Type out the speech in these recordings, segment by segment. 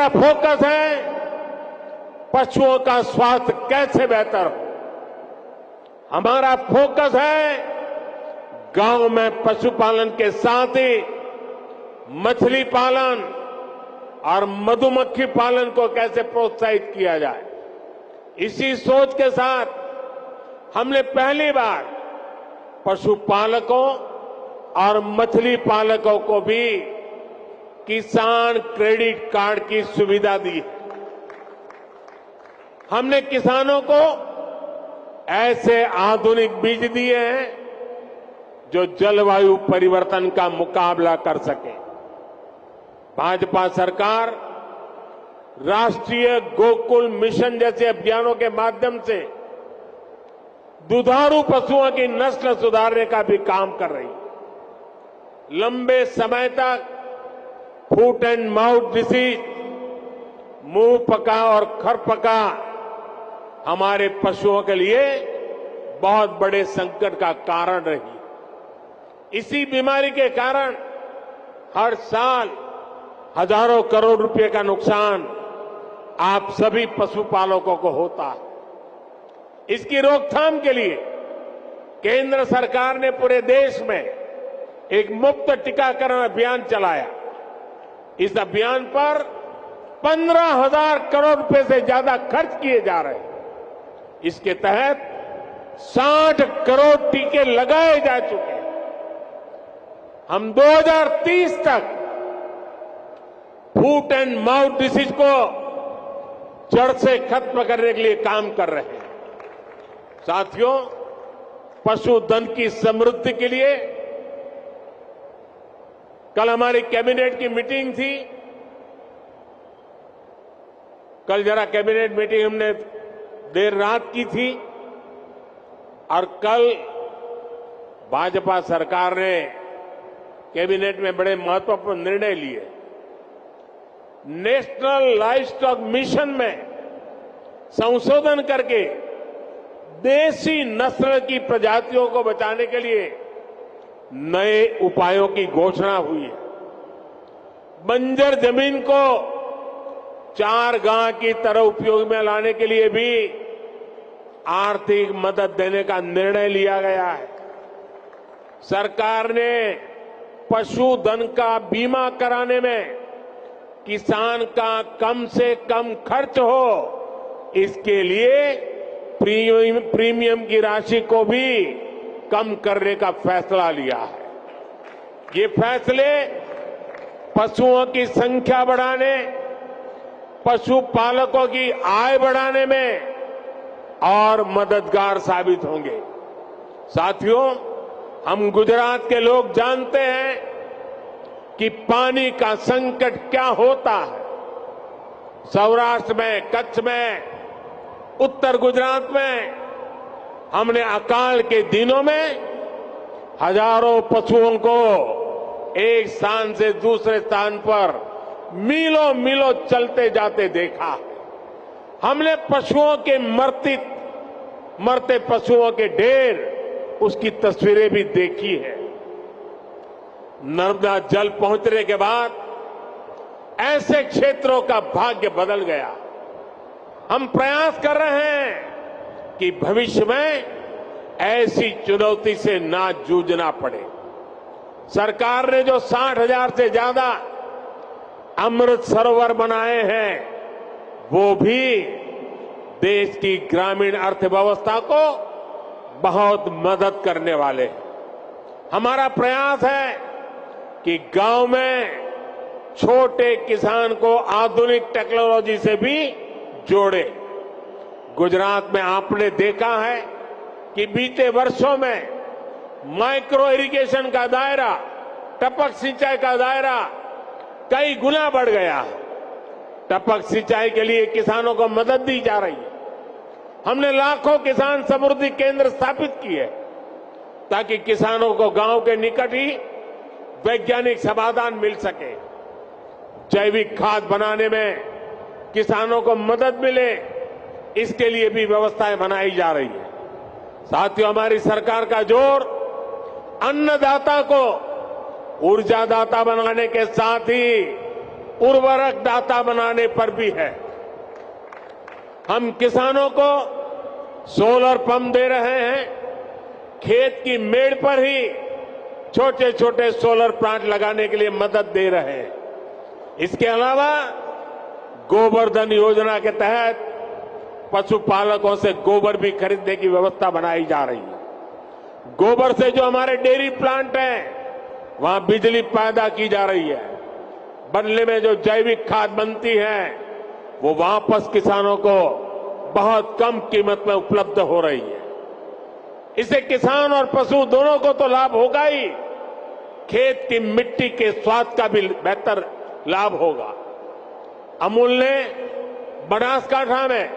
हमारा फोकस है पशुओं का स्वास्थ्य कैसे बेहतर हो। हमारा फोकस है गांव में पशुपालन के साथ ही मछली पालन और मधुमक्खी पालन को कैसे प्रोत्साहित किया जाए। इसी सोच के साथ हमने पहली बार पशुपालकों और मछली पालकों को भी किसान क्रेडिट कार्ड की सुविधा दी है। हमने किसानों को ऐसे आधुनिक बीज दिए हैं जो जलवायु परिवर्तन का मुकाबला कर सके। भाजपा सरकार राष्ट्रीय गोकुल मिशन जैसे अभियानों के माध्यम से दुधारू पशुओं की नस्ल सुधारने का भी काम कर रही है। लंबे समय तक फुट एंड माउथ डिसीज, मुंह पका और खर पका हमारे पशुओं के लिए बहुत बड़े संकट का कारण रही। इसी बीमारी के कारण हर साल हजारों करोड़ रुपए का नुकसान आप सभी पशुपालकों को होता है। इसकी रोकथाम के लिए केंद्र सरकार ने पूरे देश में एक मुफ्त टीकाकरण अभियान चलाया। इस अभियान पर 15,000 करोड़ रुपए से ज्यादा खर्च किए जा रहे हैं। इसके तहत 60 करोड़ टीके लगाए जा चुके हैं। हम 2030 तक फुट एंड माउथ डिसीज को जड़ से खत्म करने के लिए काम कर रहे हैं। साथियों, पशुधन की समृद्धि के लिए कल हमारी कैबिनेट की मीटिंग थी। कल जरा कैबिनेट मीटिंग हमने देर रात की थी और कल भाजपा सरकार ने कैबिनेट में बड़े महत्वपूर्ण निर्णय लिए। नेशनल लाइवस्टॉक मिशन में संशोधन करके देसी नस्ल की प्रजातियों को बचाने के लिए नए उपायों की घोषणा हुई है। बंजर जमीन को चारगाह की तरह उपयोग में लाने के लिए भी आर्थिक मदद देने का निर्णय लिया गया है। सरकार ने पशुधन का बीमा कराने में किसान का कम से कम खर्च हो, इसके लिए प्रीमियम की राशि को भी कम करने का फैसला लिया है। ये फैसले पशुओं की संख्या बढ़ाने, पशुपालकों की आय बढ़ाने में और मददगार साबित होंगे। साथियों, हम गुजरात के लोग जानते हैं कि पानी का संकट क्या होता है। सौराष्ट्र में, कच्छ में, उत्तर गुजरात में हमने अकाल के दिनों में हजारों पशुओं को एक स्थान से दूसरे स्थान पर मीलों मीलों चलते जाते देखा। हमने पशुओं के मरते पशुओं के ढेर, उसकी तस्वीरें भी देखी है। नर्मदा जल पहुंचने के बाद ऐसे क्षेत्रों का भाग्य बदल गया। हम प्रयास कर रहे हैं कि भविष्य में ऐसी चुनौती से ना जूझना पड़े। सरकार ने जो 60,000 से ज्यादा अमृत सरोवर बनाए हैं, वो भी देश की ग्रामीण अर्थव्यवस्था को बहुत मदद करने वाले हैं। हमारा प्रयास है कि गांव में छोटे किसान को आधुनिक टेक्नोलॉजी से भी जोड़े। गुजरात में आपने देखा है कि बीते वर्षों में माइक्रो इरिगेशन का दायरा, टपक सिंचाई का दायरा कई गुना बढ़ गया है। टपक सिंचाई के लिए किसानों को मदद दी जा रही है। हमने लाखों किसान समृद्धि केंद्र स्थापित किए ताकि किसानों को गांव के निकट ही वैज्ञानिक समाधान मिल सके। जैविक खाद बनाने में किसानों को मदद मिले, इसके लिए भी व्यवस्थाएं बनाई जा रही है। साथियों, हमारी सरकार का जोर अन्नदाता को ऊर्जादाता बनाने के साथ ही उर्वरक दाता बनाने पर भी है। हम किसानों को सोलर पंप दे रहे हैं, खेत की मेड़ पर ही छोटे छोटे सोलर प्लांट लगाने के लिए मदद दे रहे हैं। इसके अलावा गोवर्धन योजना के तहत पशुपालकों से गोबर भी खरीदने की व्यवस्था बनाई जा रही है। गोबर से जो हमारे डेयरी प्लांट हैं, वहां बिजली पैदा की जा रही है। बदले में जो जैविक खाद बनती है, वो वापस किसानों को बहुत कम कीमत में उपलब्ध हो रही है। इससे किसान और पशु दोनों को तो लाभ होगा ही, खेत की मिट्टी के स्वाद का भी बेहतर लाभ होगा। अमूल ने बनासकांठा में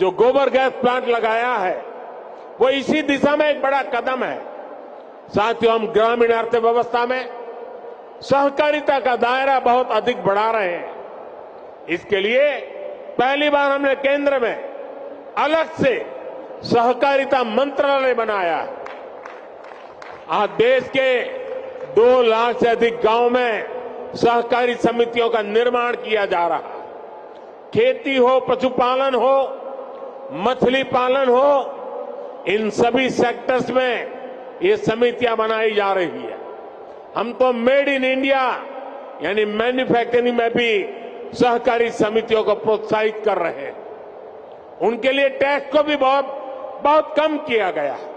जो गोबर गैस प्लांट लगाया है, वो इसी दिशा में एक बड़ा कदम है। साथियों, हम ग्रामीण अर्थव्यवस्था में सहकारिता का दायरा बहुत अधिक बढ़ा रहे हैं। इसके लिए पहली बार हमने केंद्र में अलग से सहकारिता मंत्रालय बनाया। आज देश के 2 लाख से अधिक गांव में सहकारी समितियों का निर्माण किया जा रहा है। खेती हो, पशुपालन हो, मछली पालन हो, इन सभी सेक्टर्स में ये समितियां बनाई जा रही है। हम तो मेड इन इंडिया यानी मैन्युफैक्चरिंग में भी सहकारी समितियों को प्रोत्साहित कर रहे हैं। उनके लिए टैक्स को भी बहुत कम किया गया है।